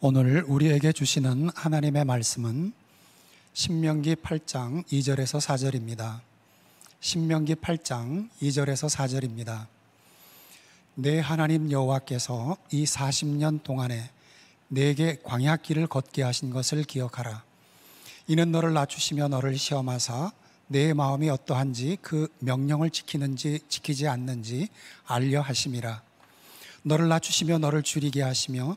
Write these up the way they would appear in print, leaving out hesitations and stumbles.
오늘 우리에게 주시는 하나님의 말씀은 신명기 8장 2절에서 4절입니다. 신명기 8장 2절에서 4절입니다. 내 하나님 여호와께서 이 40년 동안에 내게 광야길을 걷게 하신 것을 기억하라. 이는 너를 낮추시며 너를 시험하사 내 마음이 어떠한지 그 명령을 지키는지 지키지 않는지 알려 하심이라. 너를 낮추시며 너를 줄이게 하시며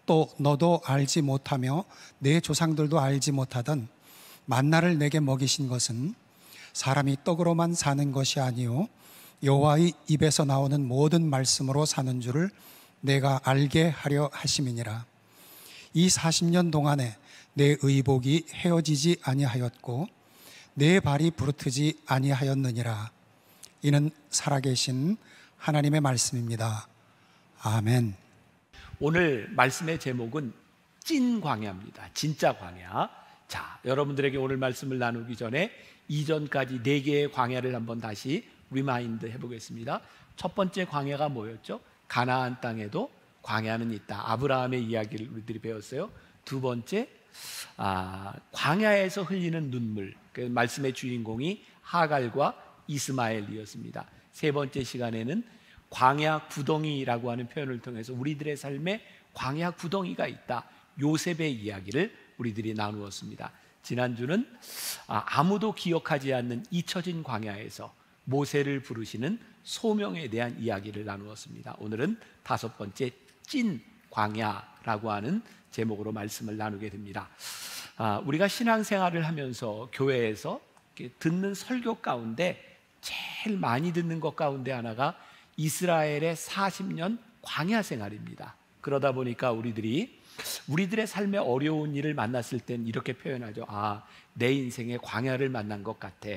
또 너도 알지 못하며 내 조상들도 알지 못하던 만나를 내게 먹이신 것은 사람이 떡으로만 사는 것이 아니요 여호와의 입에서 나오는 모든 말씀으로 사는 줄을 내가 알게 하려 하심이니라. 이 40년 동안에 내 의복이 헤어지지 아니하였고 내 발이 부르트지 아니하였느니라. 이는 살아계신 하나님의 말씀입니다. 아멘. 오늘 말씀의 제목은 찐 광야입니다. 진짜 광야. 자, 여러분들에게 오늘 말씀을 나누기 전에 이전까지 4개의 광야를 한번 다시 리마인드 해보겠습니다. 첫 번째 광야가 뭐였죠? 가나안 땅에도 광야는 있다. 아브라함의 이야기를 우리들이 배웠어요. 두 번째, 광야에서 흘리는 눈물. 그 말씀의 주인공이 하갈과 이스마엘이었습니다. 세 번째 시간에는 광야 구덩이라고 하는 표현을 통해서 우리들의 삶에 광야 구덩이가 있다. 요셉의 이야기를 우리들이 나누었습니다. 지난주는 아무도 기억하지 않는 잊혀진 광야에서 모세를 부르시는 소명에 대한 이야기를 나누었습니다. 오늘은 5번째 찐 광야라고 하는 제목으로 말씀을 나누게 됩니다. 우리가 신앙생활을 하면서 교회에서 듣는 설교 가운데 제일 많이 듣는 것 가운데 하나가 이스라엘의 40년 광야 생활입니다. 그러다 보니까 우리들의 삶에 어려운 일을 만났을 땐 이렇게 표현하죠. 내 인생에 광야를 만난 것 같아.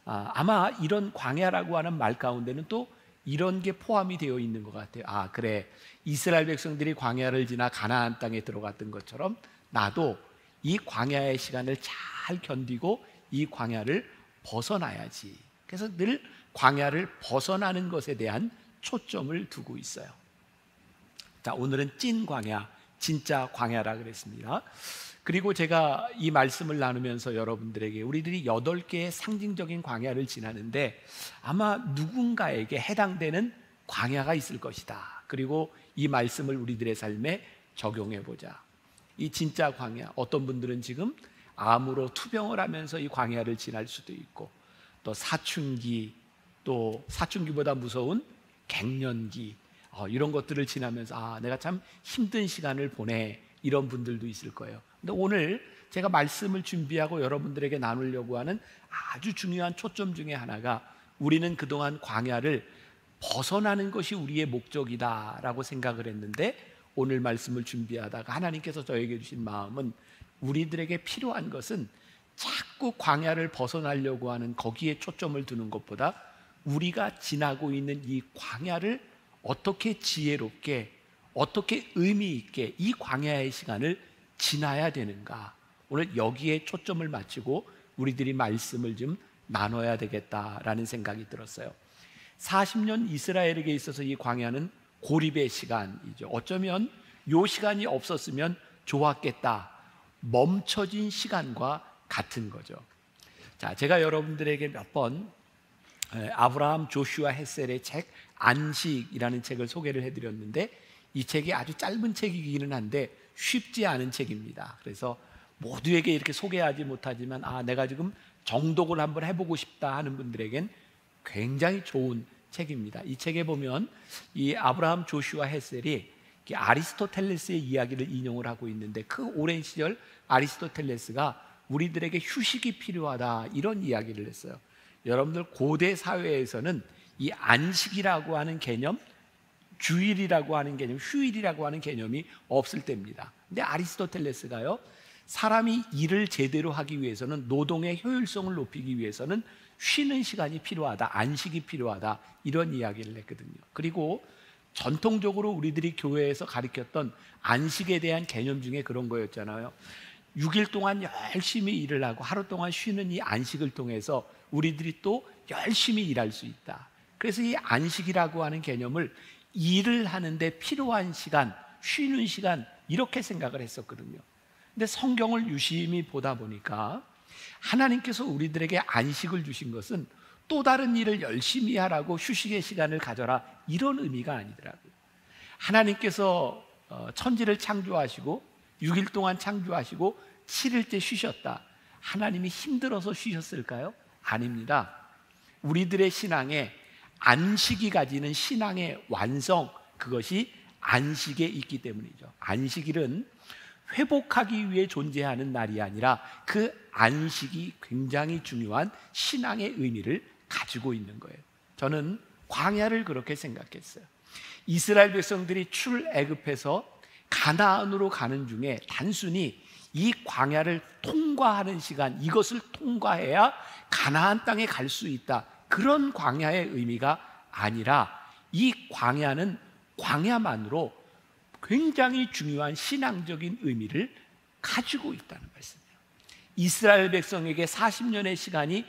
아마 이런 광야라고 하는 말 가운데는 또 이런 게 포함이 되어 있는 것 같아요. 그래, 이스라엘 백성들이 광야를 지나 가나안 땅에 들어갔던 것처럼 나도 이 광야의 시간을 잘 견디고 이 광야를 벗어나야지. 그래서 늘 광야를 벗어나는 것에 대한 초점을 두고 있어요. 자, 오늘은 찐 광야, 진짜 광야라 그랬습니다. 그리고 제가 이 말씀을 나누면서 여러분들에게 우리들이 8개의 상징적인 광야를 지나는데 아마 누군가에게 해당되는 광야가 있을 것이다. 그리고 이 말씀을 우리들의 삶에 적용해 보자. 이 진짜 광야, 어떤 분들은 지금 암으로 투병을 하면서 이 광야를 지날 수도 있고, 또 사춘기, 또 사춘기보다 무서운 갱년기, 이런 것들을 지나면서 내가 참 힘든 시간을 보내, 이런 분들도 있을 거예요. 근데 오늘 제가 말씀을 준비하고 여러분들에게 나누려고 하는 아주 중요한 초점 중에 하나가 우리는 그동안 광야를 벗어나는 것이 우리의 목적이다라고 생각을 했는데 오늘 말씀을 준비하다가 하나님께서 저에게 주신 마음은 우리들에게 필요한 것은 자꾸 광야를 벗어나려고 하는 거기에 초점을 두는 것보다 우리가 지나고 있는 이 광야를 어떻게 지혜롭게, 어떻게 의미 있게 이 광야의 시간을 지나야 되는가, 오늘 여기에 초점을 맞추고 우리들이 말씀을 좀 나눠야 되겠다라는 생각이 들었어요. 40년 이스라엘에게 있어서 이 광야는 고립의 시간이죠. 어쩌면 이 시간이 없었으면 좋았겠다, 멈춰진 시간과 같은 거죠. 자, 제가 여러분들에게 몇 번 아브라함 조슈아 헷셀의 책 안식이라는 책을 소개를 해드렸는데 이 책이 아주 짧은 책이기는 한데 쉽지 않은 책입니다. 그래서 모두에게 이렇게 소개하지 못하지만 내가 지금 정독을 한번 해보고 싶다 하는 분들에겐 굉장히 좋은 책입니다. 이 책에 보면 이 아브라함 조슈아 헷셀이 아리스토텔레스의 이야기를 인용을 하고 있는데 그 오랜 시절 아리스토텔레스가 우리들에게 휴식이 필요하다, 이런 이야기를 했어요. 여러분들 고대 사회에서는 이 안식이라고 하는 개념, 주일이라고 하는 개념, 휴일이라고 하는 개념이 없을 때입니다. 근데 아리스토텔레스가요, 사람이 일을 제대로 하기 위해서는, 노동의 효율성을 높이기 위해서는 쉬는 시간이 필요하다, 안식이 필요하다, 이런 이야기를 했거든요. 그리고 전통적으로 우리들이 교회에서 가르쳤던 안식에 대한 개념 중에 그런 거였잖아요. 6일 동안 열심히 일을 하고 하루 동안 쉬는 이 안식을 통해서 우리들이 또 열심히 일할 수 있다. 그래서 이 안식이라고 하는 개념을 일을 하는데 필요한 시간, 쉬는 시간, 이렇게 생각을 했었거든요. 근데 성경을 유심히 보다 보니까 하나님께서 우리들에게 안식을 주신 것은 또 다른 일을 열심히 하라고 휴식의 시간을 가져라, 이런 의미가 아니더라고요. 하나님께서 천지를 창조하시고 6일 동안 창조하시고 7일째 쉬셨다. 하나님이 힘들어서 쉬셨을까요? 아닙니다. 우리들의 신앙에 안식이 가지는 신앙의 완성, 그것이 안식에 있기 때문이죠. 안식일은 회복하기 위해 존재하는 날이 아니라 그 안식이 굉장히 중요한 신앙의 의미를 가지고 있는 거예요. 저는 광야를 그렇게 생각했어요. 이스라엘 백성들이 출애굽해서 가나안으로 가는 중에 단순히 이 광야를 통과하는 시간, 이것을 통과해야 가나안 땅에 갈 수 있다, 그런 광야의 의미가 아니라 이 광야는 광야만으로 굉장히 중요한 신앙적인 의미를 가지고 있다는 말씀이에요. 이스라엘 백성에게 40년의 시간이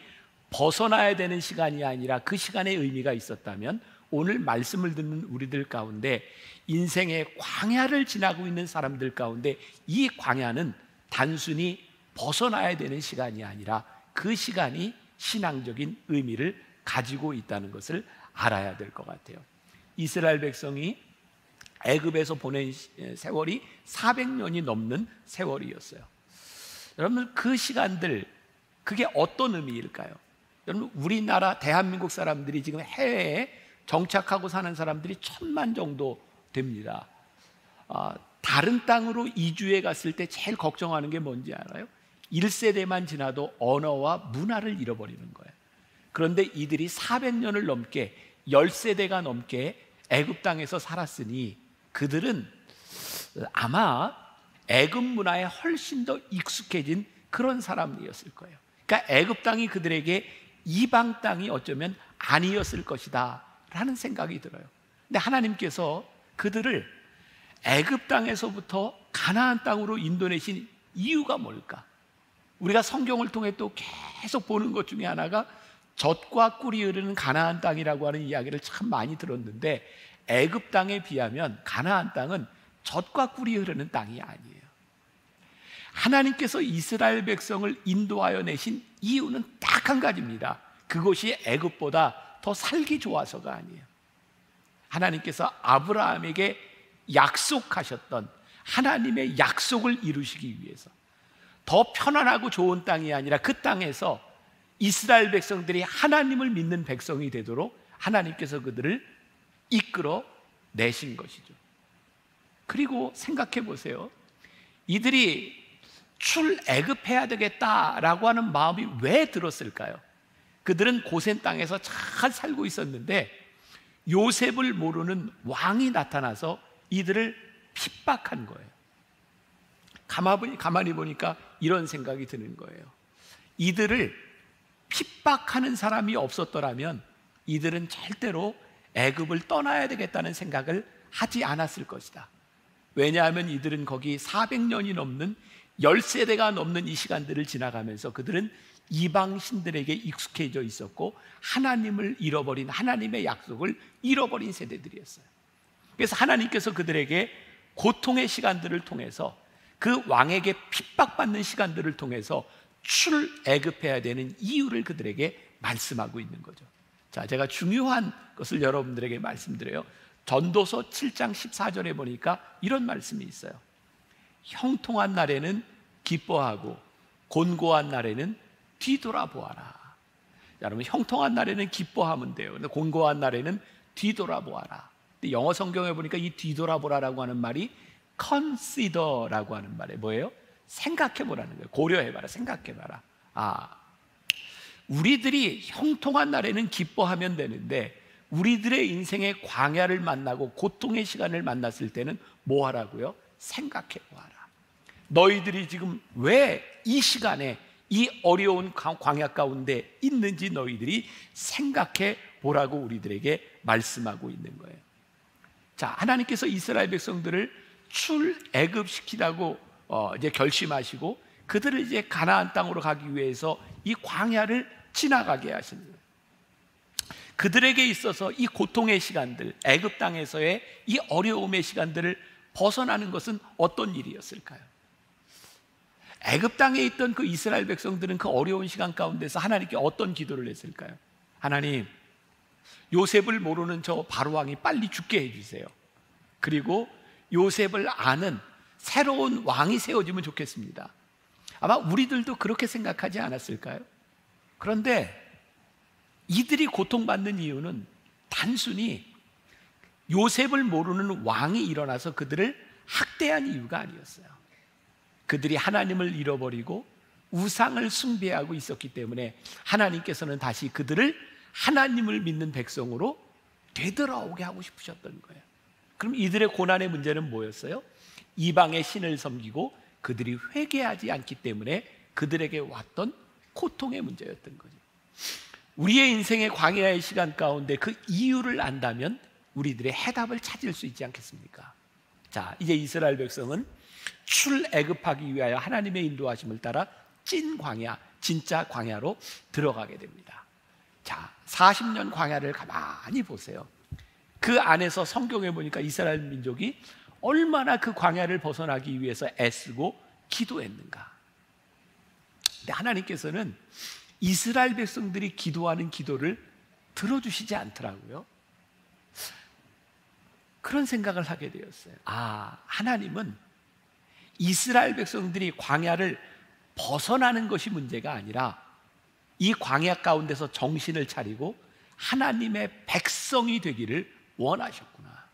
벗어나야 되는 시간이 아니라 그 시간의 의미가 있었다면, 오늘 말씀을 듣는 우리들 가운데 인생의 광야를 지나고 있는 사람들 가운데 이 광야는 단순히 벗어나야 되는 시간이 아니라 그 시간이 신앙적인 의미를 가지고 있다는 것을 알아야 될 것 같아요. 이스라엘 백성이 애굽에서 보낸 세월이 400년이 넘는 세월이었어요. 여러분, 그 시간들, 그게 어떤 의미일까요? 여러분, 우리나라 대한민국 사람들이 지금 해외에 정착하고 사는 사람들이 1000만 정도 됩니다. 다른 땅으로 이주해 갔을 때 제일 걱정하는 게 뭔지 알아요? 1세대만 지나도 언어와 문화를 잃어버리는 거예요. 그런데 이들이 400년을 넘게, 10세대가 넘게 애굽 땅에서 살았으니 그들은 아마 애굽 문화에 훨씬 더 익숙해진 그런 사람이었을 거예요. 그러니까 애굽 땅이 그들에게 이방 땅이 어쩌면 아니었을 것이다 라는 생각이 들어요. 근데 하나님께서 그들을 애굽 땅에서부터 가나안 땅으로 인도내신 이유가 뭘까? 우리가 성경을 통해 또 계속 보는 것 중에 하나가 젖과 꿀이 흐르는 가나안 땅이라고 하는 이야기를 참 많이 들었는데, 애굽 땅에 비하면 가나안 땅은 젖과 꿀이 흐르는 땅이 아니에요. 하나님께서 이스라엘 백성을 인도하여 내신 이유는 딱 한 가지입니다. 그것이 애굽보다 더 살기 좋아서가 아니에요. 하나님께서 아브라함에게 약속하셨던 하나님의 약속을 이루시기 위해서, 더 편안하고 좋은 땅이 아니라 그 땅에서 이스라엘 백성들이 하나님을 믿는 백성이 되도록 하나님께서 그들을 이끌어 내신 것이죠. 그리고 생각해 보세요. 이들이 출애굽해야 되겠다라고 하는 마음이 왜 들었을까요? 그들은 고센 땅에서 잘 살고 있었는데 요셉을 모르는 왕이 나타나서 이들을 핍박한 거예요. 가만히 보니까 이런 생각이 드는 거예요. 이들을 핍박하는 사람이 없었더라면 이들은 절대로 애굽을 떠나야 되겠다는 생각을 하지 않았을 것이다. 왜냐하면 이들은 거기 400년이 넘는 10세대가 넘는 이 시간들을 지나가면서 그들은 이방 신들에게 익숙해져 있었고 하나님을 잃어버린, 하나님의 약속을 잃어버린 세대들이었어요. 그래서 하나님께서 그들에게 고통의 시간들을 통해서, 그 왕에게 핍박받는 시간들을 통해서 출애굽해야 되는 이유를 그들에게 말씀하고 있는 거죠. 자, 제가 중요한 것을 여러분들에게 말씀드려요. 전도서 7장 14절에 보니까 이런 말씀이 있어요. 형통한 날에는 기뻐하고 곤고한 날에는 뒤돌아보아라. 여러분, 형통한 날에는 기뻐하면 돼요. 근데 곤고한 날에는 뒤돌아보아라. 근데 영어 성경에 보니까 이 뒤돌아보라라고 하는 말이 consider라고 하는 말에 뭐예요? 생각해보라는 거예요. 고려해봐라, 생각해봐라. 우리들이 형통한 날에는 기뻐하면 되는데 우리들의 인생의 광야를 만나고 고통의 시간을 만났을 때는 뭐 하라고요? 생각해보아라. 너희들이 지금 왜 이 시간에 이 어려운 광야 가운데 있는지 너희들이 생각해 보라고 우리들에게 말씀하고 있는 거예요. 자, 하나님께서 이스라엘 백성들을 출애굽시키라고 이제 결심하시고 그들을 이제 가나안 땅으로 가기 위해서 이 광야를 지나가게 하시는 거예요. 그들에게 있어서 이 고통의 시간들, 애굽 땅에서의 이 어려움의 시간들을 벗어나는 것은 어떤 일이었을까요? 애굽 땅에 있던 그 이스라엘 백성들은 그 어려운 시간 가운데서 하나님께 어떤 기도를 했을까요? 하나님, 요셉을 모르는 저 바로왕이 빨리 죽게 해주세요. 그리고 요셉을 아는 새로운 왕이 세워지면 좋겠습니다. 아마 우리들도 그렇게 생각하지 않았을까요? 그런데 이들이 고통받는 이유는 단순히 요셉을 모르는 왕이 일어나서 그들을 학대한 이유가 아니었어요. 그들이 하나님을 잃어버리고 우상을 숭배하고 있었기 때문에 하나님께서는 다시 그들을 하나님을 믿는 백성으로 되돌아오게 하고 싶으셨던 거예요. 그럼 이들의 고난의 문제는 뭐였어요? 이방의 신을 섬기고 그들이 회개하지 않기 때문에 그들에게 왔던 고통의 문제였던 거죠. 우리의 인생의 광야의 시간 가운데 그 이유를 안다면 우리들의 해답을 찾을 수 있지 않겠습니까? 자, 이제 이스라엘 백성은 출애굽하기 위하여 하나님의 인도하심을 따라 찐 광야, 진짜 광야로 들어가게 됩니다. 자, 40년 광야를 가만히 보세요. 그 안에서 성경에 보니까 이스라엘 민족이 얼마나 그 광야를 벗어나기 위해서 애쓰고 기도했는가. 근데 하나님께서는 이스라엘 백성들이 기도하는 기도를 들어주시지 않더라고요. 그런 생각을 하게 되었어요. 아, 하나님은 이스라엘 백성들이 광야를 벗어나는 것이 문제가 아니라 이 광야 가운데서 정신을 차리고 하나님의 백성이 되기를 원하셨구나.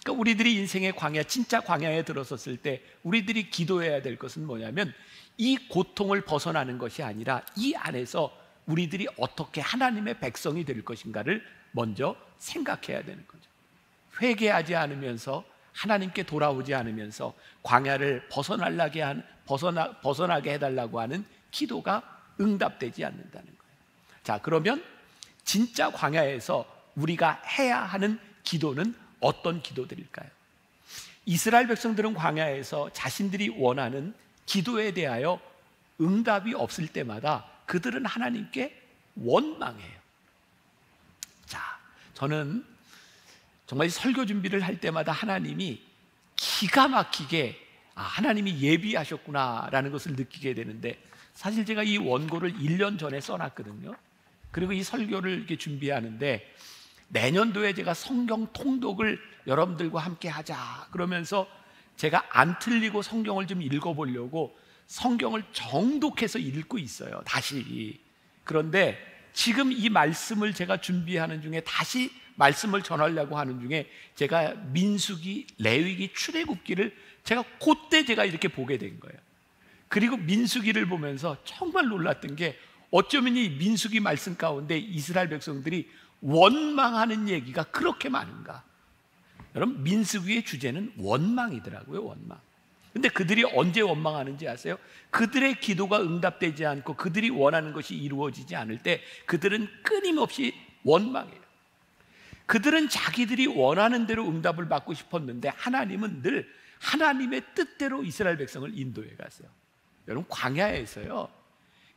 그러니까 우리들이 인생의 광야, 진짜 광야에 들어섰을 때 우리들이 기도해야 될 것은 뭐냐면 이 고통을 벗어나는 것이 아니라 이 안에서 우리들이 어떻게 하나님의 백성이 될 것인가를 먼저 생각해야 되는 거죠. 회개하지 않으면서 하나님께 돌아오지 않으면서 광야를 벗어나게 해달라고 하는 기도가 응답되지 않는다는 거예요. 자, 그러면 진짜 광야에서 우리가 해야 하는 기도는 어떤 기도들일까요? 이스라엘 백성들은 광야에서 자신들이 원하는 기도에 대하여 응답이 없을 때마다 그들은 하나님께 원망해요. 자, 저는 정말 설교 준비를 할 때마다 하나님이 기가 막히게 하나님이 예비하셨구나라는 것을 느끼게 되는데, 사실 제가 이 원고를 1년 전에 써놨거든요. 그리고 이 설교를 이렇게 준비하는데 내년도에 제가 성경 통독을 여러분들과 함께 하자 그러면서 제가 안 틀리고 성경을 좀 읽어보려고 성경을 정독해서 읽고 있어요, 다시. 그런데 지금 이 말씀을 제가 준비하는 중에, 다시 말씀을 전하려고 하는 중에 제가 민수기, 레위기, 출애굽기를 그때 제가 이렇게 보게 된 거예요. 그리고 민수기를 보면서 정말 놀랐던 게, 어쩌면 이 민수기 말씀 가운데 이스라엘 백성들이 원망하는 얘기가 그렇게 많은가. 여러분, 민수기의 주제는 원망이더라고요, 원망. 근데 그들이 언제 원망하는지 아세요? 그들의 기도가 응답되지 않고 그들이 원하는 것이 이루어지지 않을 때 그들은 끊임없이 원망해요. 그들은 자기들이 원하는 대로 응답을 받고 싶었는데 하나님은 늘 하나님의 뜻대로 이스라엘 백성을 인도해 가세요. 여러분, 광야에서요,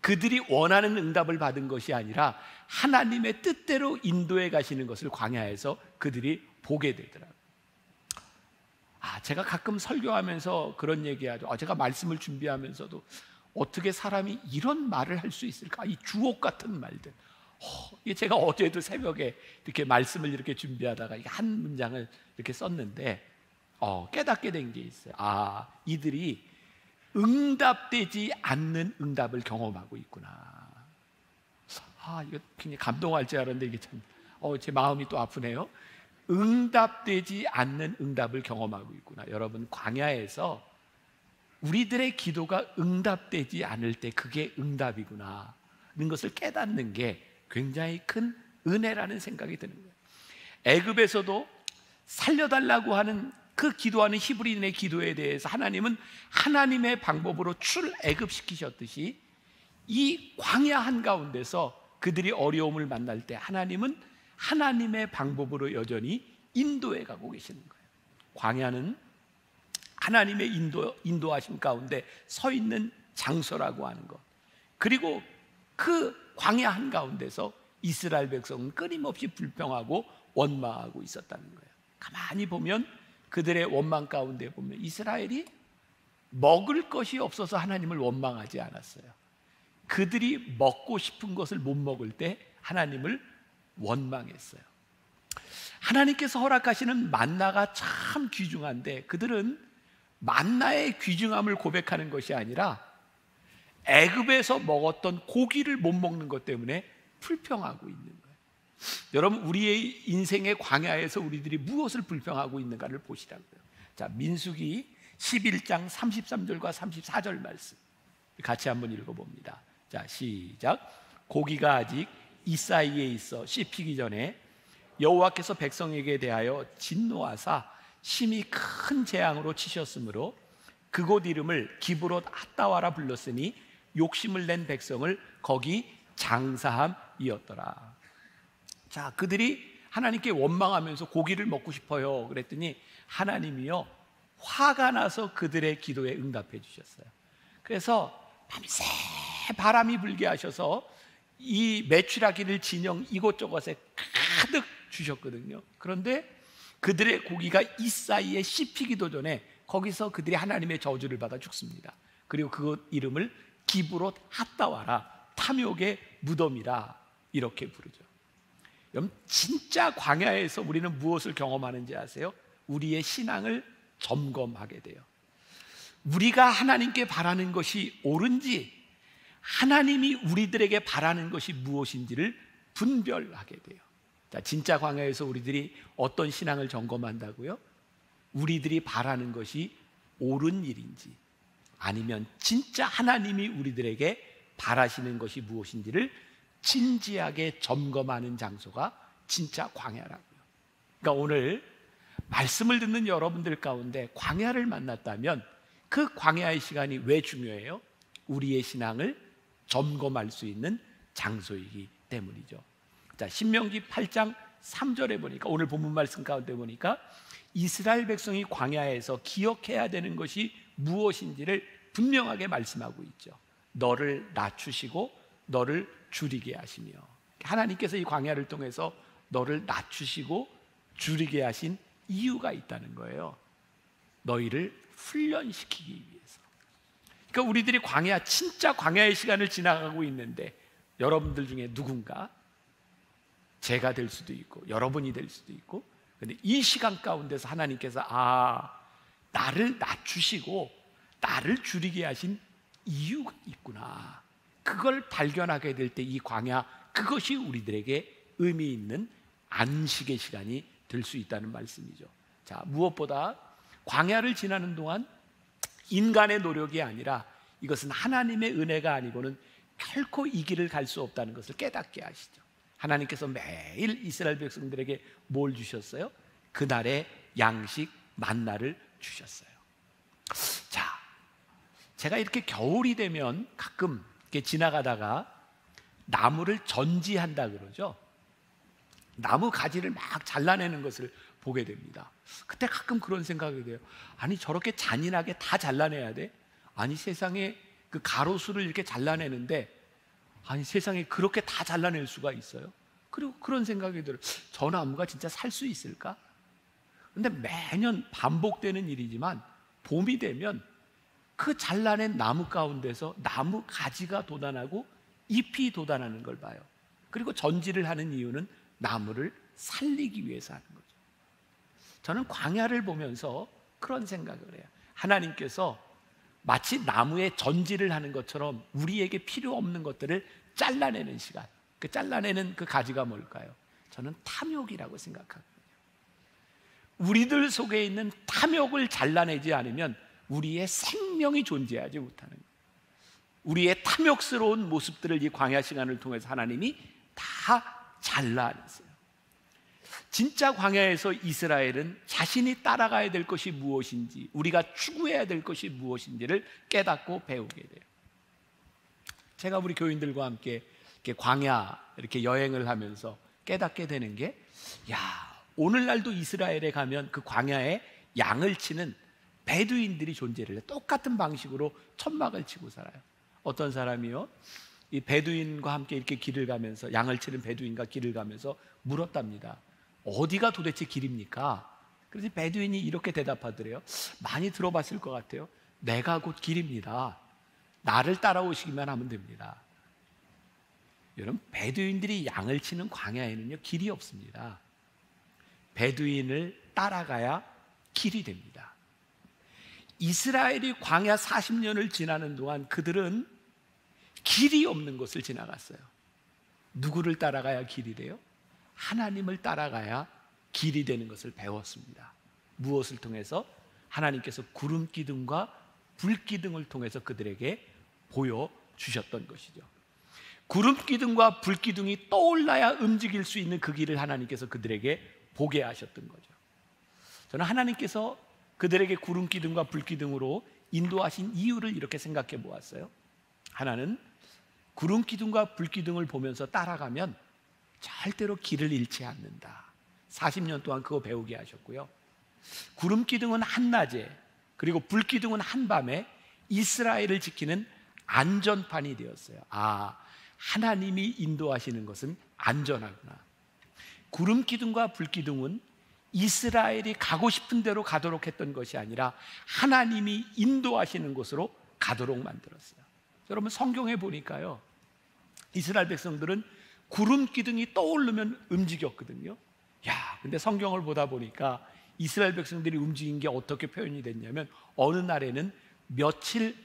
그들이 원하는 응답을 받은 것이 아니라 하나님의 뜻대로 인도해 가시는 것을 광야에서 그들이 보게 되더라고요. 제가 가끔 설교하면서 그런 얘기하죠. 제가 말씀을 준비하면서도 어떻게 사람이 이런 말을 할 수 있을까? 이 주옥 같은 말들. 제가 어제도 새벽에 이렇게 말씀을 이렇게 준비하다가 한 문장을 이렇게 썼는데 깨닫게 된 게 있어요. 이들이 응답되지 않는 응답을 경험하고 있구나. 이거 굉장히 감동할 줄 알았는데 이게 참 제 마음이 또 아프네요. 응답되지 않는 응답을 경험하고 있구나. 여러분, 광야에서 우리들의 기도가 응답되지 않을 때 그게 응답이구나 하는 것을 깨닫는 게 굉장히 큰 은혜라는 생각이 드는 거예요. 애굽에서도 살려달라고 하는 그 기도하는 히브리인의 기도에 대해서 하나님은 하나님의 방법으로 출애굽시키셨듯이 이 광야 한가운데서 그들이 어려움을 만날 때 하나님은 하나님의 방법으로 여전히 인도해 가고 계시는 거예요. 광야는 하나님의 인도하심 가운데 서 있는 장소라고 하는 것, 그리고 그 광야 한가운데서 이스라엘 백성은 끊임없이 불평하고 원망하고 있었다는 거예요. 가만히 보면 그들의 원망 가운데 보면 이스라엘이 먹을 것이 없어서 하나님을 원망하지 않았어요. 그들이 먹고 싶은 것을 못 먹을 때 하나님을 원망했어요. 하나님께서 허락하시는 만나가 참 귀중한데 그들은 만나의 귀중함을 고백하는 것이 아니라 애굽에서 먹었던 고기를 못 먹는 것 때문에 불평하고 있는 거예요. 여러분, 우리의 인생의 광야에서 우리들이 무엇을 불평하고 있는가를 보시라고요. 자, 민수기 11장 33절과 34절 말씀 같이 한번 읽어봅니다. 자, 시작. 고기가 아직 이 사이에 있어 씹히기 전에 여호와께서 백성에게 대하여 진노하사 심히 큰 재앙으로 치셨으므로 그곳 이름을 기브롯 핫다와라 불렀으니 욕심을 낸 백성을 거기 장사함이었더라. 자, 그들이 하나님께 원망하면서 고기를 먹고 싶어요 그랬더니 하나님이요 화가 나서 그들의 기도에 응답해 주셨어요. 그래서 밤새 바람이 불게 하셔서 이 메추라기를 진영 이곳저곳에 가득 주셨거든요. 그런데 그들의 고기가 이 사이에 씹히기도 전에 거기서 그들이 하나님의 저주를 받아 죽습니다. 그리고 그곳 이름을 기브롯 핫다와라, 탐욕의 무덤이라 이렇게 부르죠. 여러분, 진짜 광야에서 우리는 무엇을 경험하는지 아세요? 우리의 신앙을 점검하게 돼요. 우리가 하나님께 바라는 것이 옳은지, 하나님이 우리들에게 바라는 것이 무엇인지를 분별하게 돼요. 자, 진짜 광야에서 우리들이 어떤 신앙을 점검한다고요? 우리들이 바라는 것이 옳은 일인지, 아니면 진짜 하나님이 우리들에게 바라시는 것이 무엇인지를 진지하게 점검하는 장소가 진짜 광야라고요. 그러니까 오늘 말씀을 듣는 여러분들 가운데 광야를 만났다면 그 광야의 시간이 왜 중요해요? 우리의 신앙을 점검할 수 있는 장소이기 때문이죠. 자, 신명기 8장 3절에 보니까, 오늘 본문 말씀 가운데 보니까 이스라엘 백성이 광야에서 기억해야 되는 것이 무엇인지를 분명하게 말씀하고 있죠. 너를 낮추시고 너를 줄이게 하시며, 하나님께서 이 광야를 통해서 너를 낮추시고 줄이게 하신 이유가 있다는 거예요. 너희를 훈련시키기 위해서. 그러니까 우리들이 광야, 진짜 광야의 시간을 지나가고 있는데 여러분들 중에 누군가, 제가 될 수도 있고 여러분이 될 수도 있고, 근데 이 시간 가운데서 하나님께서 나를 낮추시고 나를 줄이게 하신 이유가 있구나, 그걸 발견하게 될 때 이 광야, 그것이 우리들에게 의미 있는 안식의 시간이 될 수 있다는 말씀이죠. 자, 무엇보다 광야를 지나는 동안 인간의 노력이 아니라 이것은 하나님의 은혜가 아니고는 결코 이 길을 갈 수 없다는 것을 깨닫게 하시죠. 하나님께서 매일 이스라엘 백성들에게 뭘 주셨어요? 그날의 양식 만나를 주셨어요. 자, 제가 이렇게 겨울이 되면 가끔 이렇게 지나가다가 나무를 전지한다 그러죠. 나무 가지를 막 잘라내는 것을 보게 됩니다. 그때 가끔 그런 생각이 돼요. 아니, 저렇게 잔인하게 다 잘라내야 돼? 아니, 세상에 그 가로수를 이렇게 잘라내는데, 아니, 세상에 그렇게 다 잘라낼 수가 있어요? 그리고 그런 생각이 들어요. 저 나무가 진짜 살 수 있을까? 근데 매년 반복되는 일이지만 봄이 되면 그 잘라낸 나무 가운데서 나무 가지가 돋아나고 잎이 돋아나는 걸 봐요. 그리고 전지를 하는 이유는 나무를 살리기 위해서 하는 거죠. 저는 광야를 보면서 그런 생각을 해요. 하나님께서 마치 나무에 전지를 하는 것처럼 우리에게 필요 없는 것들을 잘라내는 시간, 그 잘라내는 그 가지가 뭘까요? 저는 탐욕이라고 생각하거든요. 우리들 속에 있는 탐욕을 잘라내지 않으면 우리의 생명이 존재하지 못하는 거예요. 우리의 탐욕스러운 모습들을 이 광야 시간을 통해서 하나님이 다 잘라냈어요. 진짜 광야에서 이스라엘은 자신이 따라가야 될 것이 무엇인지, 우리가 추구해야 될 것이 무엇인지를 깨닫고 배우게 돼요. 제가 우리 교인들과 함께 이렇게 광야 이렇게 여행을 하면서 깨닫게 되는 게, 오늘날도 이스라엘에 가면 그 광야에 양을 치는 베두인들이 존재를 해요. 똑같은 방식으로 천막을 치고 살아요. 어떤 사람이요, 이 베두인과 함께 이렇게 길을 가면서, 양을 치는 베두인과 길을 가면서 물었답니다. 어디가 도대체 길입니까? 그래서 베두인이 이렇게 대답하더래요. 많이 들어봤을 것 같아요. 내가 곧 길입니다. 나를 따라오시기만 하면 됩니다. 여러분, 베두인들이 양을 치는 광야에는요, 길이 없습니다. 베두인을 따라가야 길이 됩니다. 이스라엘이 광야 40년을 지나는 동안 그들은 길이 없는 곳을 지나갔어요. 누구를 따라가야 길이 돼요? 하나님을 따라가야 길이 되는 것을 배웠습니다. 무엇을 통해서? 하나님께서 구름 기둥과 불 기둥을 통해서 그들에게 보여주셨던 것이죠. 구름 기둥과 불 기둥이 떠올라야 움직일 수 있는 그 길을 하나님께서 그들에게 보게 하셨던 거죠. 저는 하나님께서 그들에게 구름 기둥과 불 기둥으로 인도하신 이유를 이렇게 생각해 보았어요. 하나는 구름 기둥과 불 기둥을 보면서 따라가면 절대로 길을 잃지 않는다. 40년 동안 그거 배우게 하셨고요. 구름 기둥은 한낮에, 그리고 불 기둥은 한밤에 이스라엘을 지키는 안전판이 되었어요. 아, 하나님이 인도하시는 것은 안전하구나. 구름 기둥과 불 기둥은 이스라엘이 가고 싶은 대로 가도록 했던 것이 아니라 하나님이 인도하시는 곳으로 가도록 만들었어요. 여러분, 성경에 보니까요, 이스라엘 백성들은 구름 기둥이 떠오르면 움직였거든요. 근데 성경을 보다 보니까 이스라엘 백성들이 움직인 게 어떻게 표현이 됐냐면, 어느 날에는 며칠,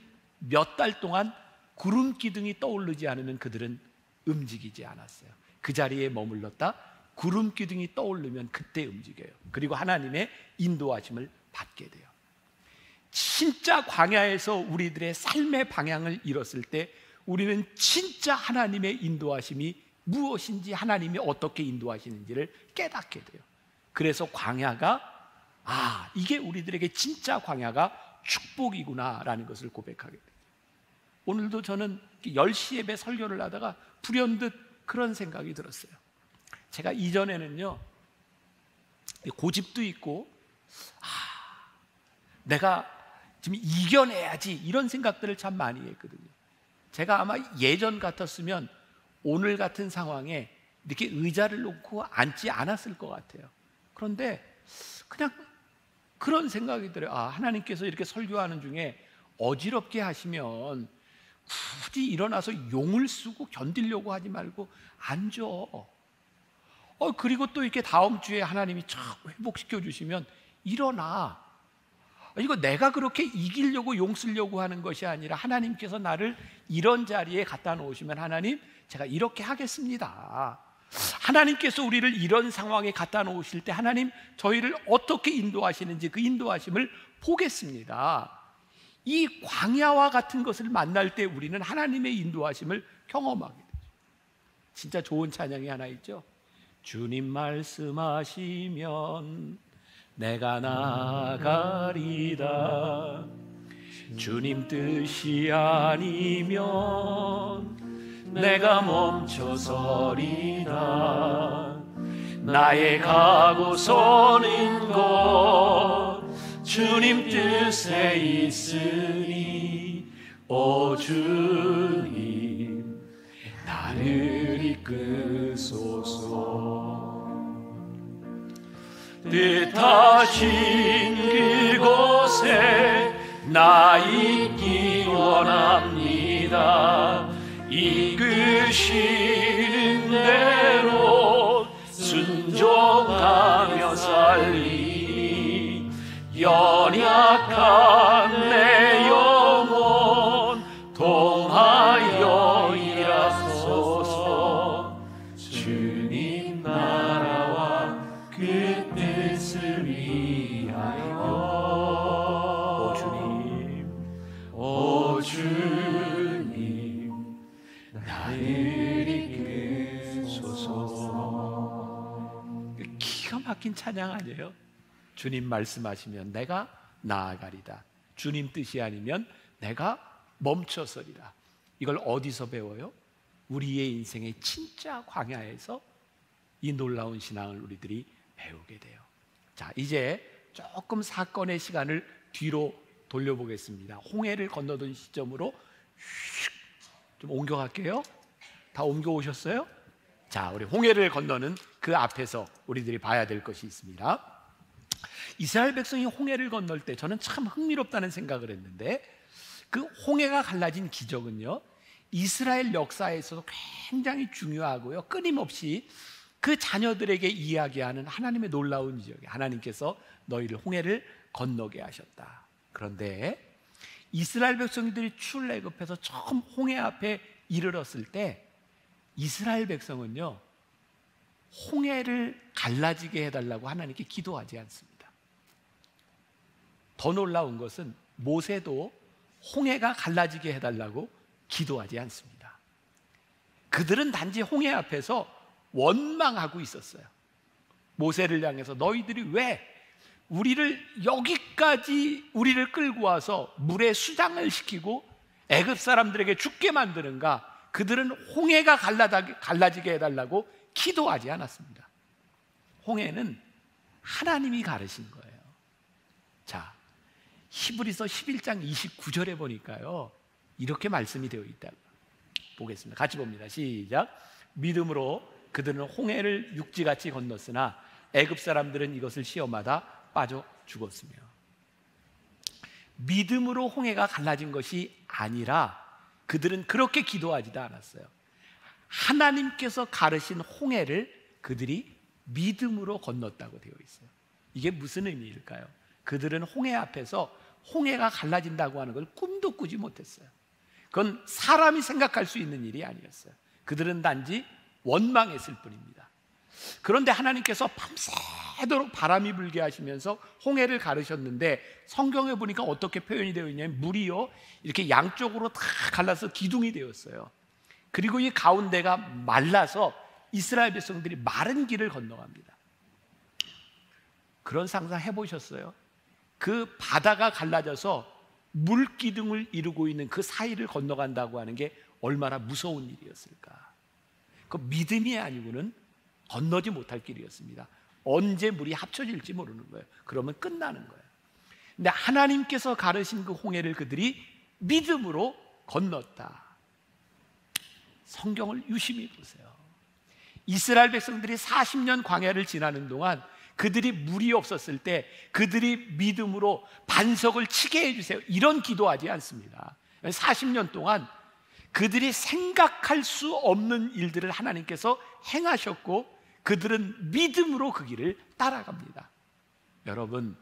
몇 달 동안 구름 기둥이 떠오르지 않으면 그들은 움직이지 않았어요. 그 자리에 머물렀다 구름 기둥이 떠오르면 그때 움직여요. 그리고 하나님의 인도하심을 받게 돼요. 진짜 광야에서 우리들의 삶의 방향을 잃었을 때 우리는 진짜 하나님의 인도하심이 무엇인지, 하나님이 어떻게 인도하시는지를 깨닫게 돼요. 그래서 광야가, 이게 우리들에게 진짜 광야가 축복이구나라는 것을 고백하게 돼요. 오늘도 저는 10시 예배 설교를 하다가 불현듯 그런 생각이 들었어요. 제가 이전에는요, 고집도 있고, 내가 지금 이겨내야지, 이런 생각들을 참 많이 했거든요. 제가 아마 예전 같았으면 오늘 같은 상황에 이렇게 의자를 놓고 앉지 않았을 것 같아요. 그런데 그냥 그런 생각이 들어요. 하나님께서 이렇게 설교하는 중에 어지럽게 하시면 굳이 일어나서 용을 쓰고 견디려고 하지 말고 앉아. 그리고 또 이렇게 다음 주에 하나님이 쫙 회복시켜 주시면 일어나. 이거 내가 그렇게 이기려고 용 쓰려고 하는 것이 아니라 하나님께서 나를 이런 자리에 갖다 놓으시면, 하나님, 제가 이렇게 하겠습니다. 하나님께서 우리를 이런 상황에 갖다 놓으실 때 하나님, 저희를 어떻게 인도하시는지 그 인도하심을 보겠습니다. 이 광야와 같은 것을 만날 때 우리는 하나님의 인도하심을 경험하게 되죠. 진짜 좋은 찬양이 하나 있죠. 주님 말씀하시면 내가 나가리다. 주님 뜻이 아니면 내가 멈춰서리다. 나의 가고 서는 곳 주님 뜻에 있으니, 오 주님 나를 이끄소서. 뜻하신 그곳에 나 있기 원합니다. 이끄시는 대로 순종하며 살리. 연약한 내 영혼 통하여 일하소서. 주님 나라와 그 뜻을 위하여. 오 주님 나를 이끄소서. 기가 막힌 찬양 아니에요? 주님 말씀하시면 내가 나아가리다. 주님 뜻이 아니면 내가 멈춰서리라. 이걸 어디서 배워요? 우리의 인생의 진짜 광야에서 이 놀라운 신앙을 우리들이 배우게 돼요. 자, 이제 조금 사건의 시간을 뒤로 돌려보겠습니다. 홍해를 건너던 시점으로 좀 옮겨갈게요. 다 옮겨오셨어요? 자, 우리 홍해를 건너는 그 앞에서 우리들이 봐야 될 것이 있습니다. 이스라엘 백성이 홍해를 건널 때 저는 참 흥미롭다는 생각을 했는데, 그 홍해가 갈라진 기적은요, 이스라엘 역사에서도 굉장히 중요하고요, 끊임없이 그 자녀들에게 이야기하는 하나님의 놀라운 기적이에요. 하나님께서 너희를 홍해를 건너게 하셨다. 그런데 이스라엘 백성들이 출애굽해서 처음 홍해 앞에 이르렀을 때 이스라엘 백성은요, 홍해를 갈라지게 해달라고 하나님께 기도하지 않습니다. 더 놀라운 것은 모세도 홍해가 갈라지게 해달라고 기도하지 않습니다. 그들은 단지 홍해 앞에서 원망하고 있었어요. 모세를 향해서 너희들이 왜 여기까지 우리를 끌고 와서 물에 수장을 시키고 애굽 사람들에게 죽게 만드는가? 그들은 홍해가 갈라지게 해달라고 기도하지 않았습니다. 홍해는 하나님이 가르신 거예요. 자, 히브리서 11장 29절에 보니까요, 이렇게 말씀이 되어 있다. 보겠습니다. 같이 봅니다. 시작. 믿음으로 그들은 홍해를 육지같이 건넜으나 애굽 사람들은 이것을 시험하다 빠져 죽었으며. 믿음으로 홍해가 갈라진 것이 아니라 그들은 그렇게 기도하지도 않았어요. 하나님께서 가르신 홍해를 그들이 믿음으로 건넜다고 되어 있어요. 이게 무슨 의미일까요? 그들은 홍해 앞에서 홍해가 갈라진다고 하는 걸 꿈도 꾸지 못했어요. 그건 사람이 생각할 수 있는 일이 아니었어요. 그들은 단지 원망했을 뿐입니다. 그런데 하나님께서 밤새도록 바람이 불게 하시면서 홍해를 가르셨는데, 성경에 보니까 어떻게 표현이 되어 있냐면 물이요, 이렇게 양쪽으로 다 갈라서 기둥이 되었어요. 그리고 이 가운데가 말라서 이스라엘 백성들이 마른 길을 건너갑니다. 그런 상상 해보셨어요? 그 바다가 갈라져서 물기둥을 이루고 있는 그 사이를 건너간다고 하는 게 얼마나 무서운 일이었을까? 그 믿음이 아니고는 건너지 못할 길이었습니다. 언제 물이 합쳐질지 모르는 거예요. 그러면 끝나는 거예요. 근데 하나님께서 가르신 그 홍해를 그들이 믿음으로 건넜다. 성경을 유심히 보세요. 이스라엘 백성들이 40년 광야를 지나는 동안 그들이 물이 없었을 때 그들이 믿음으로 반석을 치게 해주세요, 이런 기도하지 않습니다. 40년 동안 그들이 생각할 수 없는 일들을 하나님께서 행하셨고 그들은 믿음으로 그 길을 따라갑니다. 여러분,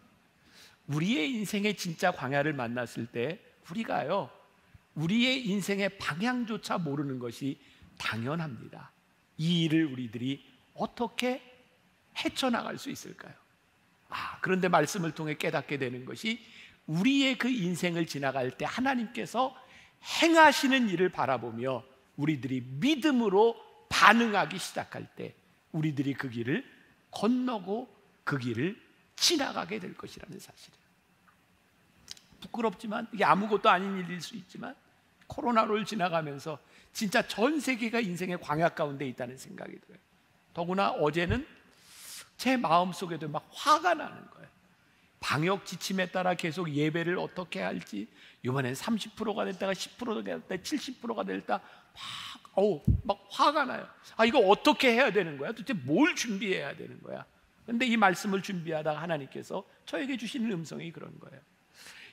우리의 인생의 진짜 광야를 만났을 때 우리가요, 우리의 인생의 방향조차 모르는 것이 당연합니다. 이 일을 우리들이 어떻게 헤쳐나갈 수 있을까요? 그런데 말씀을 통해 깨닫게 되는 것이, 우리의 그 인생을 지나갈 때 하나님께서 행하시는 일을 바라보며 우리들이 믿음으로 반응하기 시작할 때 우리들이 그 길을 건너고 그 길을 지나가게 될 것이라는 사실이에요. 부끄럽지만, 이게 아무것도 아닌 일일 수 있지만, 코로나를 지나가면서 진짜 전 세계가 인생의 광야 가운데 있다는 생각이 들어요. 더구나 어제는 제 마음속에도 막 화가 나는 거예요. 방역 지침에 따라 계속 예배를 어떻게 할지, 이번엔 30%가 됐다가 10%가 됐다가 70%가 됐다, 막 화가 나요. 이거 어떻게 해야 되는 거야? 도대체 뭘 준비해야 되는 거야? 그런데 이 말씀을 준비하다가 하나님께서 저에게 주시는 음성이 그런 거예요.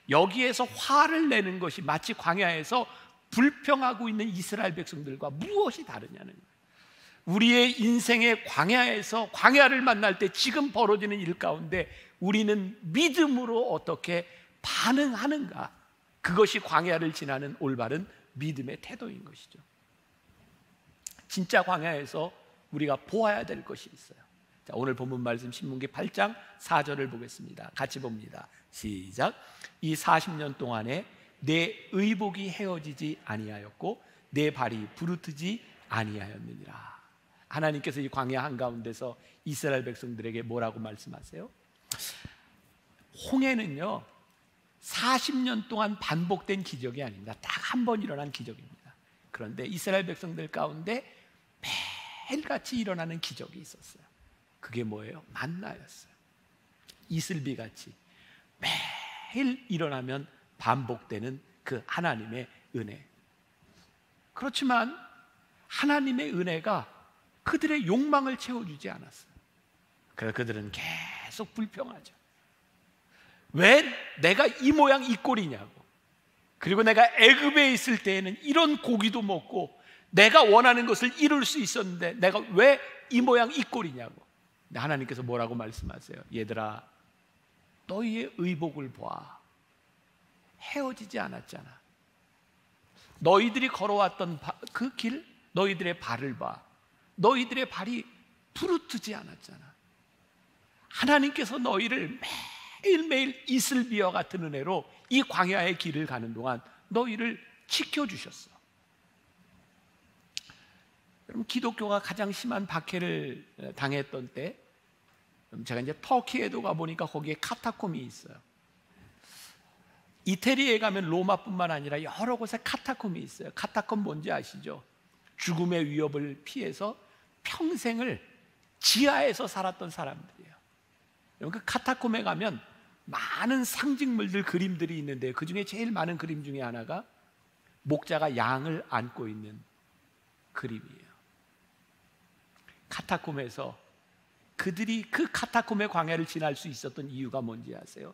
여기에서 화를 내는 것이 마치 광야에서 불평하고 있는 이스라엘 백성들과 무엇이 다르냐는 거예요. 우리의 인생의 광야에서 광야를 만날 때 지금 벌어지는 일 가운데 우리는 믿음으로 어떻게 반응하는가, 그것이 광야를 지나는 올바른 믿음의 태도인 것이죠. 진짜 광야에서 우리가 보아야 될 것이 있어요. 자, 오늘 본문 말씀 신문기 8장 4절을 보겠습니다. 같이 봅니다. 시작. 이 40년 동안에 내 의복이 헤어지지 아니하였고 내 발이 부르트지 아니하였느니라. 하나님께서 이 광야 한가운데서 이스라엘 백성들에게 뭐라고 말씀하세요? 홍해는요 40년 동안 반복된 기적이 아닙니다. 딱 한 번 일어난 기적입니다. 그런데 이스라엘 백성들 가운데 매일같이 일어나는 기적이 있었어요. 그게 뭐예요? 만나였어요. 이슬비같이 매일 일어나면 반복되는 그 하나님의 은혜. 그렇지만 하나님의 은혜가 그들의 욕망을 채워주지 않았어요. 그래서 그들은 계속 불평하죠. 왜 내가 이 모양 이 꼴이냐고. 그리고 내가 애굽에 있을 때에는 이런 고기도 먹고 내가 원하는 것을 이룰 수 있었는데 내가 왜 이 모양 이 꼴이냐고. 근데 하나님께서 뭐라고 말씀하세요? 얘들아, 너희의 의복을 봐. 헤어지지 않았잖아. 너희들이 걸어왔던 그 길, 너희들의 발을 봐. 너희들의 발이 부르트지 않았잖아. 하나님께서 너희를 매일매일 이슬비와 같은 은혜로 이 광야의 길을 가는 동안 너희를 지켜주셨어. 여러분, 기독교가 가장 심한 박해를 당했던 때, 제가 이제 터키에도 가보니까 거기에 카타콤이 있어요. 이태리에 가면 로마뿐만 아니라 여러 곳에 카타콤이 있어요. 카타콤 뭔지 아시죠? 죽음의 위협을 피해서 평생을 지하에서 살았던 사람들이에요. 그 카타콤에 가면 많은 상징물들, 그림들이 있는데 그 중에 제일 많은 그림 중에 하나가 목자가 양을 안고 있는 그림이에요. 카타콤에서 그들이 그 카타콤의 광야를 지날 수 있었던 이유가 뭔지 아세요?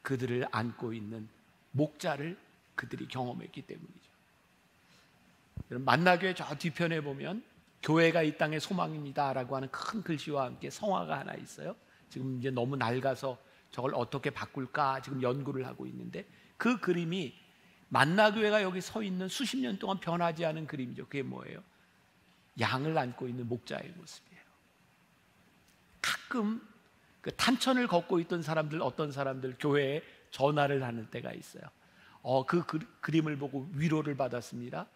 그들을 안고 있는 목자를 그들이 경험했기 때문이죠. 여러분, 만나교회 저 뒤편에 보면 교회가 이 땅의 소망입니다 라고 하는 큰 글씨와 함께 성화가 하나 있어요. 지금 이제 너무 낡아서 저걸 어떻게 바꿀까 지금 연구를 하고 있는데, 그 그림이 만나교회가 여기 서 있는 수십 년 동안 변하지 않은 그림이죠. 그게 뭐예요? 양을 안고 있는 목자의 모습이에요. 가끔 그 탄천을 걷고 있던 사람들, 어떤 사람들 교회에 전화를 하는 때가 있어요. 그 그림을 보고 위로를 받았습니다.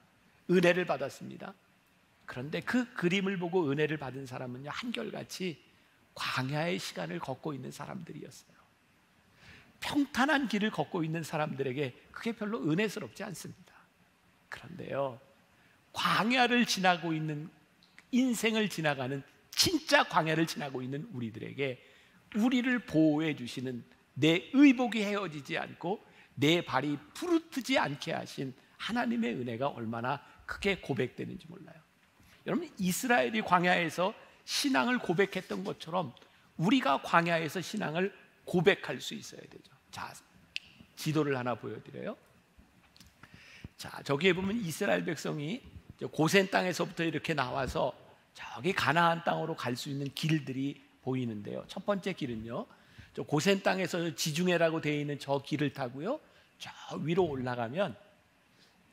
은혜를 받았습니다. 그런데 그 그림을 보고 은혜를 받은 사람은요, 한결같이 광야의 시간을 걷고 있는 사람들이었어요. 평탄한 길을 걷고 있는 사람들에게 그게 별로 은혜스럽지 않습니다. 그런데요, 광야를 지나고 있는, 인생을 지나가는, 진짜 광야를 지나고 있는 우리들에게 우리를 보호해 주시는, 내 의복이 헤어지지 않고 내 발이 부르트지 않게 하신 하나님의 은혜가 얼마나 크게 고백되는지 몰라요. 여러분, 이스라엘이 광야에서 신앙을 고백했던 것처럼 우리가 광야에서 신앙을 고백할 수 있어야 되죠. 자, 지도를 하나 보여드려요. 자, 저기에 보면 이스라엘 백성이 고센 땅에서부터 이렇게 나와서 저기 가나안 땅으로 갈 수 있는 길들이 보이는데요. 첫 번째 길은요, 저 고센 땅에서 지중해라고 되어 있는 저 길을 타고요, 저 위로 올라가면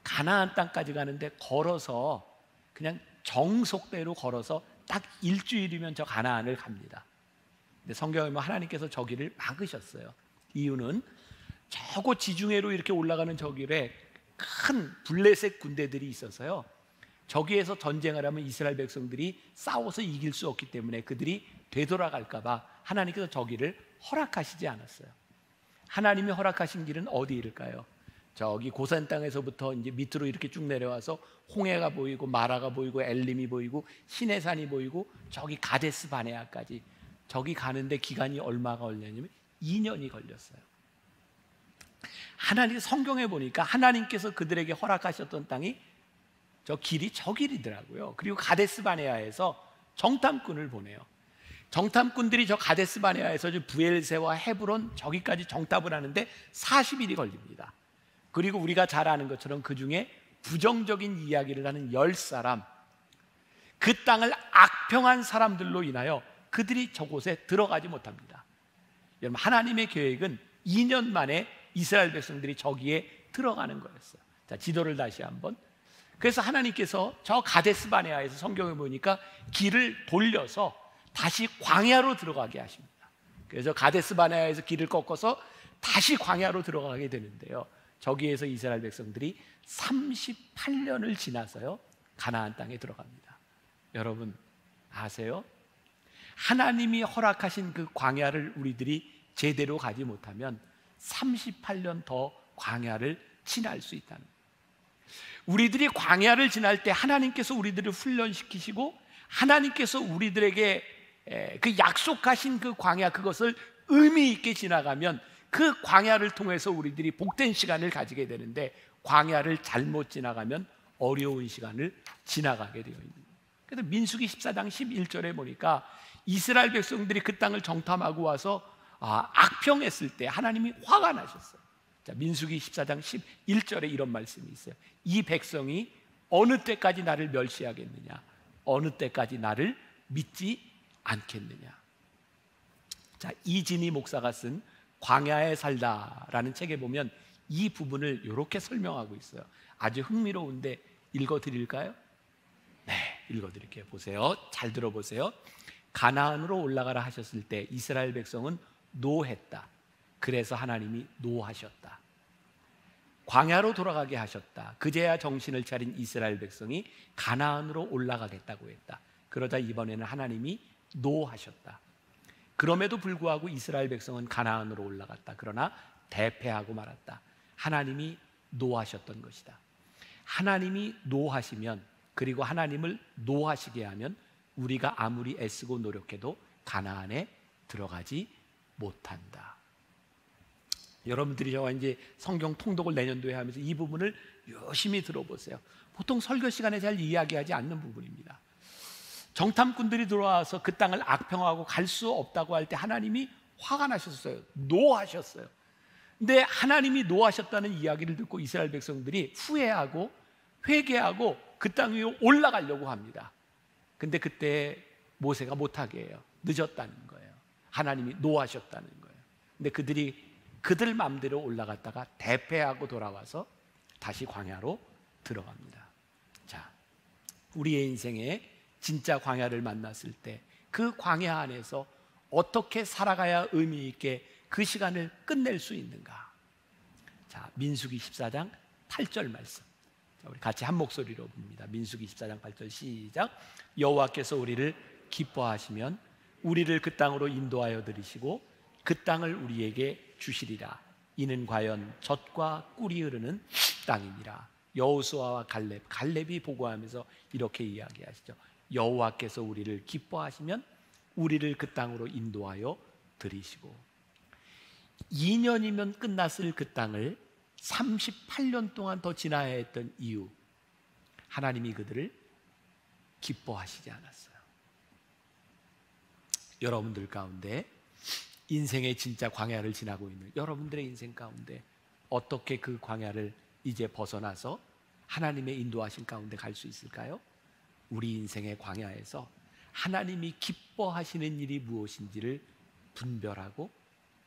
가나안 땅까지 가는데 걸어서, 그냥 정속대로 걸어서 딱 일주일이면 저 가나안을 갑니다. 근데 성경에 보면 하나님께서 저 길을 막으셨어요. 이유는 저곳 지중해로 이렇게 올라가는 저 길에 큰 블레셋 군대들이 있어서요, 저기에서 전쟁을 하면 이스라엘 백성들이 싸워서 이길 수 없기 때문에 그들이 되돌아갈까 봐 하나님께서 저 길을 허락하시지 않았어요. 하나님이 허락하신 길은 어디일까요? 저기 고산 땅에서부터 이제 밑으로 이렇게 쭉 내려와서 홍해가 보이고 마라가 보이고 엘림이 보이고 시내산이 보이고 저기 가데스 바네아까지, 저기 가는데 기간이 얼마가 걸렸냐면 2년이 걸렸어요. 하나님, 성경에 보니까 하나님께서 그들에게 허락하셨던 땅이 저 길이 저 길이더라고요. 그리고 가데스 바네아에서 정탐꾼을 보내요. 정탐꾼들이 저 가데스 바네아에서 부엘세와 헤브론 저기까지 정탐을 하는데 40일이 걸립니다. 그리고 우리가 잘 아는 것처럼 그 중에 부정적인 이야기를 하는 10사람, 그 땅을 악평한 사람들로 인하여 그들이 저곳에 들어가지 못합니다. 여러분, 하나님의 계획은 2년 만에 이스라엘 백성들이 저기에 들어가는 거였어요. 자, 지도를 다시 한번. 그래서 하나님께서 저 가데스 바네아에서 성경에 보니까 길을 돌려서 다시 광야로 들어가게 하십니다. 그래서 가데스 바네아에서 길을 꺾어서 다시 광야로 들어가게 되는데요, 저기에서 이스라엘 백성들이 38년을 지나서요 가나안 땅에 들어갑니다. 여러분 아세요? 하나님이 허락하신 그 광야를 우리들이 제대로 가지 못하면 38년 더 광야를 지날 수 있다는 거예요. 우리들이 광야를 지날 때 하나님께서 우리들을 훈련시키시고 하나님께서 우리들에게 그 약속하신 그 광야, 그것을 의미 있게 지나가면 그 광야를 통해서 우리들이 복된 시간을 가지게 되는데, 광야를 잘못 지나가면 어려운 시간을 지나가게 되어 있는 거예요. 그래서 민수기 14장 11절에 보니까 이스라엘 백성들이 그 땅을 정탐하고 와서 악평했을 때 하나님이 화가 나셨어요. 자, 민수기 14장 11절에 이런 말씀이 있어요. 이 백성이 어느 때까지 나를 멸시하겠느냐, 어느 때까지 나를 믿지 않겠느냐. 자, 이진희 목사가 쓴 광야에 살다라는 책에 보면 이 부분을 이렇게 설명하고 있어요. 아주 흥미로운데 읽어드릴까요? 네, 읽어드릴게요. 보세요. 잘 들어보세요. 가나안으로 올라가라 하셨을 때 이스라엘 백성은 노했다. 그래서 하나님이 노하셨다. 광야로 돌아가게 하셨다. 그제야 정신을 차린 이스라엘 백성이 가나안으로 올라가겠다고 했다. 그러자 이번에는 하나님이 노하셨다. 그럼에도 불구하고 이스라엘 백성은 가나안으로 올라갔다. 그러나 대패하고 말았다. 하나님이 노하셨던 것이다. 하나님이 노하시면, 그리고 하나님을 노하시게 하면 우리가 아무리 애쓰고 노력해도 가나안에 들어가지 못한다. 여러분들이 저와 이제 성경 통독을 내년도에 하면서 이 부분을 열심히 들어보세요. 보통 설교 시간에 잘 이야기하지 않는 부분입니다. 정탐꾼들이 들어와서 그 땅을 악평하고 갈 수 없다고 할 때 하나님이 화가 나셨어요. 노하셨어요. 근데 하나님이 노하셨다는 이야기를 듣고 이스라엘 백성들이 후회하고 회개하고 그 땅 위로 올라가려고 합니다. 근데 그때 모세가 못하게 해요. 늦었다는 거예요. 하나님이 노하셨다는 거예요. 근데 그들이 그들 마음대로 올라갔다가 대패하고 돌아와서 다시 광야로 들어갑니다. 자, 우리의 인생에 진짜 광야를 만났을 때 그 광야 안에서 어떻게 살아가야 의미 있게 그 시간을 끝낼 수 있는가? 자, 민수기 14장 8절 말씀. 자, 우리 같이 한 목소리로 봅니다. 민수기 14장 8절 시작. 여호와께서 우리를 기뻐하시면 우리를 그 땅으로 인도하여 들이시고 그 땅을 우리에게 주시리라. 이는 과연 젖과 꿀이 흐르는 땅이니라. 여호수아와 갈렙이 보고하면서 이렇게 이야기하시죠. 여호와께서 우리를 기뻐하시면 우리를 그 땅으로 인도하여 들이시고, 2년이면 끝났을 그 땅을 38년 동안 더 지나야 했던 이유, 하나님이 그들을 기뻐하시지 않았어요. 여러분들 가운데 인생의 진짜 광야를 지나고 있는 여러분들의 인생 가운데 어떻게 그 광야를 이제 벗어나서 하나님의 인도하신 가운데 갈 수 있을까요? 우리 인생의 광야에서 하나님이 기뻐하시는 일이 무엇인지를 분별하고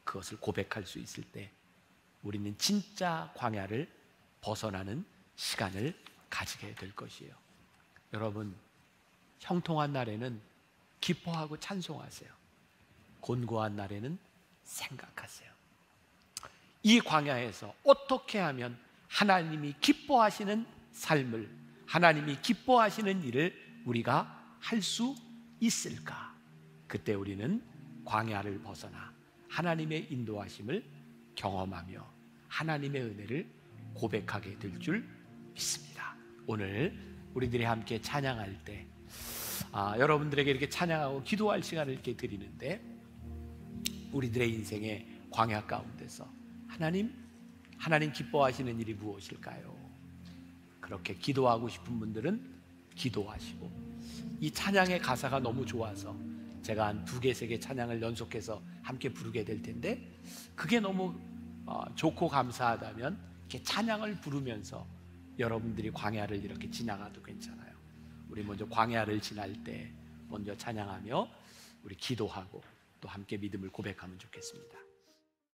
그것을 고백할 수 있을 때 우리는 진짜 광야를 벗어나는 시간을 가지게 될 것이에요. 여러분, 형통한 날에는 기뻐하고 찬송하세요. 곤고한 날에는 생각하세요. 이 광야에서 어떻게 하면 하나님이 기뻐하시는 삶을, 하나님이 기뻐하시는 일을 우리가 할 수 있을까? 그때 우리는 광야를 벗어나 하나님의 인도하심을 경험하며 하나님의 은혜를 고백하게 될 줄 믿습니다. 오늘 우리들이 함께 찬양할 때 여러분들에게 이렇게 찬양하고 기도할 시간을 이렇게 드리는데, 우리들의 인생의 광야 가운데서 하나님 기뻐하시는 일이 무엇일까요? 그렇게 기도하고 싶은 분들은 기도하시고, 이 찬양의 가사가 너무 좋아서 제가 한 2개, 3개 찬양을 연속해서 함께 부르게 될 텐데, 그게 너무 좋고 감사하다면 이렇게 찬양을 부르면서 여러분들이 광야를 이렇게 지나가도 괜찮아요. 우리 먼저 광야를 지날 때 먼저 찬양하며 우리 기도하고 또 함께 믿음을 고백하면 좋겠습니다.